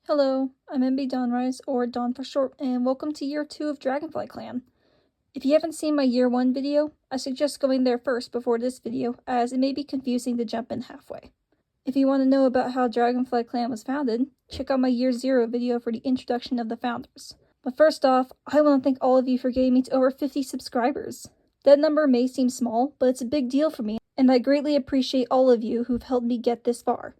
Hello, I'm MB Dawnrise, or Dawn for short, and welcome to Year 2 of DragonflyClan. If you haven't seen my Year 1 video, I suggest going there first before this video, as it may be confusing to jump in halfway. If you want to know about how DragonflyClan was founded, check out my Year 0 video for the introduction of the founders. But first off, I want to thank all of you for getting me to over 50 subscribers. That number may seem small, but it's a big deal for me, and I greatly appreciate all of you who've helped me get this far.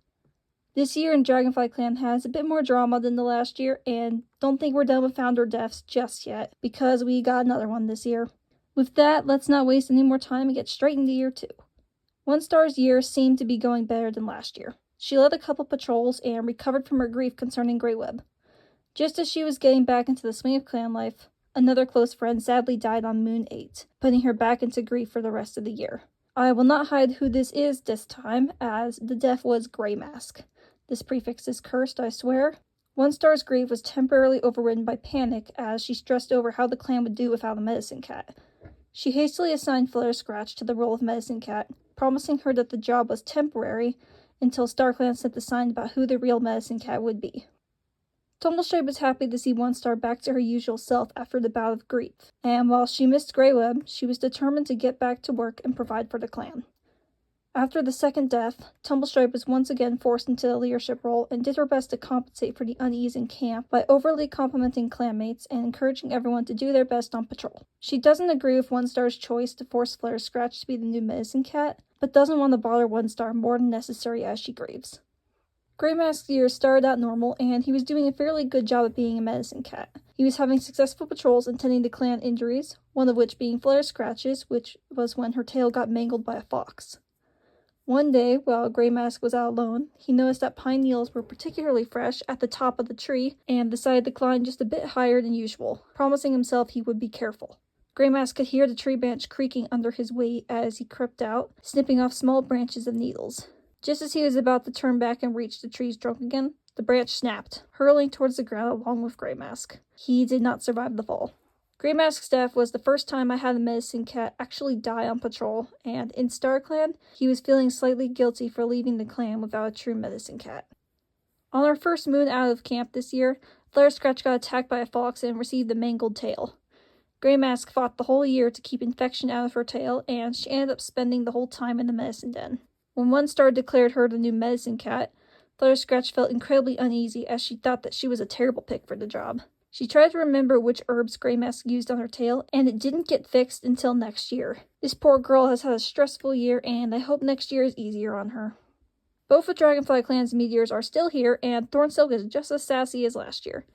This year in DragonflyClan has a bit more drama than the last year, and don't think we're done with founder deaths just yet, because we got another one this year. With that, let's not waste any more time and get straight into Year 2. 1-Star's year seemed to be going better than last year. She led a couple patrols and recovered from her grief concerning Greyweb. Just as she was getting back into the swing of clan life, another close friend sadly died on Moon 8, putting her back into grief for the rest of the year. I will not hide who this is this time, as the death was Greymask. This prefix is cursed, I swear. 1-Star's grief was temporarily overridden by panic as she stressed over how the clan would do without a medicine cat. She hastily assigned Flare Scratch to the role of medicine cat, promising her that the job was temporary until StarClan sent the sign about who the real medicine cat would be. Tumbleshope was happy to see 1-Star back to her usual self after the bout of grief, and while she missed Greyweb, she was determined to get back to work and provide for the clan. After the second death, Tumbleshope was once again forced into the leadership role and did her best to compensate for the unease in camp by overly complimenting clanmates and encouraging everyone to do their best on patrol. She doesn't agree with 1-Star's choice to force Flare Scratch to be the new medicine cat, but doesn't want to bother 1-Star more than necessary as she grieves. Greymask's year started out normal, and he was doing a fairly good job of being a medicine cat. He was having successful patrols and tending to clan injuries, one of which being Flare Scratch's, which was when her tail got mangled by a fox. One day, while Greymask was out alone, he noticed that pine needles were particularly fresh at the top of the tree and decided to climb just a bit higher than usual, promising himself he would be careful. Greymask could hear the tree branch creaking under his weight as he crept out, snipping off small branches of needles. Just as he was about to turn back and reach the tree's trunk again, the branch snapped, hurling towards the ground along with Greymask. He did not survive the fall. Greymask's death was the first time I had a medicine cat actually die on patrol, and in StarClan, he was feeling slightly guilty for leaving the clan without a true medicine cat. On our first moon out of camp this year, Flare Scratch got attacked by a fox and received a mangled tail. Greymask fought the whole year to keep infection out of her tail, and she ended up spending the whole time in the medicine den. When 1-Star declared her the new medicine cat, Flare Scratch felt incredibly uneasy as she thought that she was a terrible pick for the job. She tried to remember which herbs Greymask used on her tail, and it didn't get fixed until next year. This poor girl has had a stressful year, and I hope next year is easier on her. Both of DragonflyClan's meteors are still here, and Thornsilk is just as sassy as last year.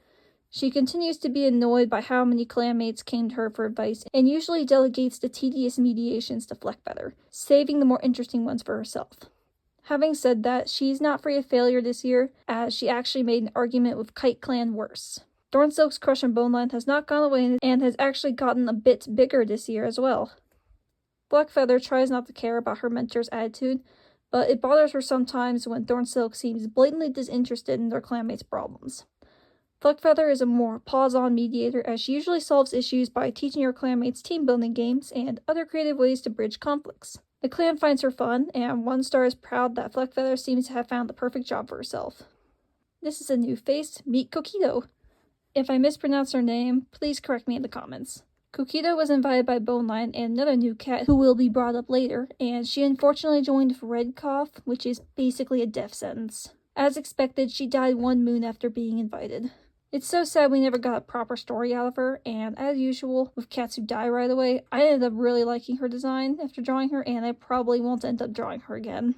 She continues to be annoyed by how many clanmates came to her for advice, and usually delegates the tedious mediations to Fleckfeather, saving the more interesting ones for herself. Having said that, she's not free of failure this year, as she actually made an argument with Kite Clan worse. Thornsilk's crush on Boneline has not gone away and has actually gotten a bit bigger this year as well. Blackfeather tries not to care about her mentor's attitude, but it bothers her sometimes when Thornsilk seems blatantly disinterested in their clanmates' problems. Blackfeather is a more paws-on mediator, as she usually solves issues by teaching her clanmates team-building games and other creative ways to bridge conflicts. The clan finds her fun, and 1-Star is proud that Blackfeather seems to have found the perfect job for herself. This is a new face. Meet Coquito. If I mispronounce her name, please correct me in the comments. Coquito was invited by Boneline and another new cat who will be brought up later, and she unfortunately joined Red Cough, which is basically a death sentence. As expected, she died 1 moon after being invited. It's so sad we never got a proper story out of her, and as usual, with cats who die right away, I ended up really liking her design after drawing her, and I probably won't end up drawing her again.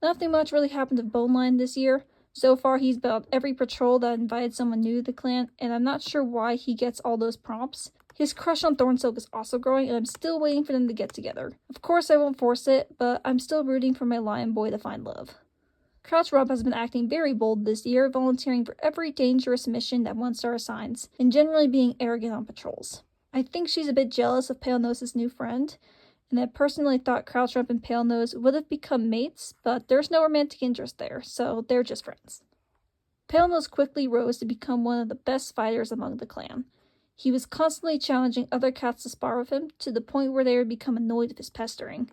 Nothing much really happened to Boneline this year. So far, he's been on every patrol that invited someone new to the clan, and I'm not sure why he gets all those prompts. His crush on Thornsilk is also growing, and I'm still waiting for them to get together. Of course, I won't force it, but I'm still rooting for my lion boy to find love. Crouch Rump has been acting very bold this year, volunteering for every dangerous mission that 1-Star assigns, and generally being arrogant on patrols. I think she's a bit jealous of Palenose' new friend, and I personally thought Crouch Rump and Palenose would have become mates, but there's no romantic interest there, so they're just friends. Palenose quickly rose to become one of the best fighters among the clan. He was constantly challenging other cats to spar with him, to the point where they would become annoyed of his pestering.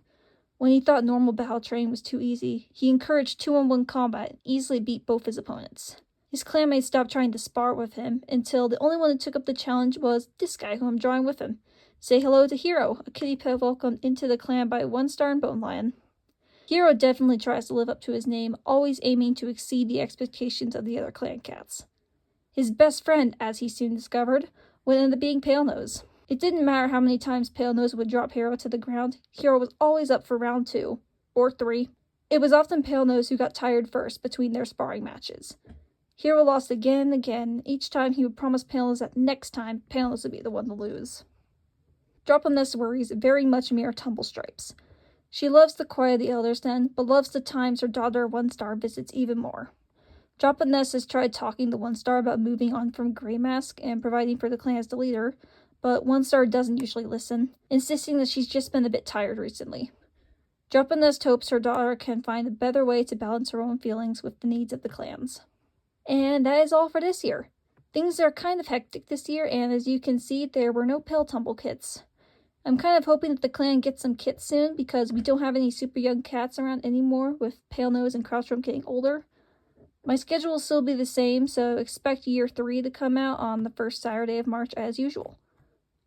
When he thought normal battle training was too easy, he encouraged 2-on-1 combat and easily beat both his opponents. His clanmates stopped trying to spar with him until the only one who took up the challenge was this guy who I'm drawing with him. Say hello to Hero, a kitty pet welcomed into the clan by 1-star and Bone Lion. Hero definitely tries to live up to his name, always aiming to exceed the expectations of the other clan cats. His best friend, as he soon discovered, would end up being Palenose. It didn't matter how many times Palenose would drop Hero to the ground, Hero was always up for round 2, or 3. It was often Palenose who got tired first between their sparring matches. Hero lost again and again. Each time he would promise Palenose that next time, Palenose would be the one to lose. Drop'emness worries very much mirror Tumblestripes. She loves the quiet of the Elder's Den, but loves the times her daughter 1-star visits even more. Drop'emness has tried talking to 1-star about moving on from Grey Mask and providing for the clan as the leader, but 1-star doesn't usually listen, insisting that she's just been a bit tired recently. Drop'emness hopes her daughter can find a better way to balance her own feelings with the needs of the clans. And that is all for this year. Things are kind of hectic this year, and as you can see, there were no Pale Tumble kits. I'm kind of hoping that the clan gets some kits soon, because we don't have any super young cats around anymore, with Palenose and Crouchrum getting older. My schedule will still be the same, so expect Year 3 to come out on the first Saturday of March as usual.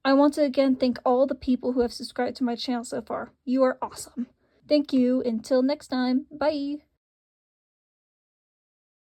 I want to again thank all the people who have subscribed to my channel so far. You are awesome. Thank you. Until next time. Bye.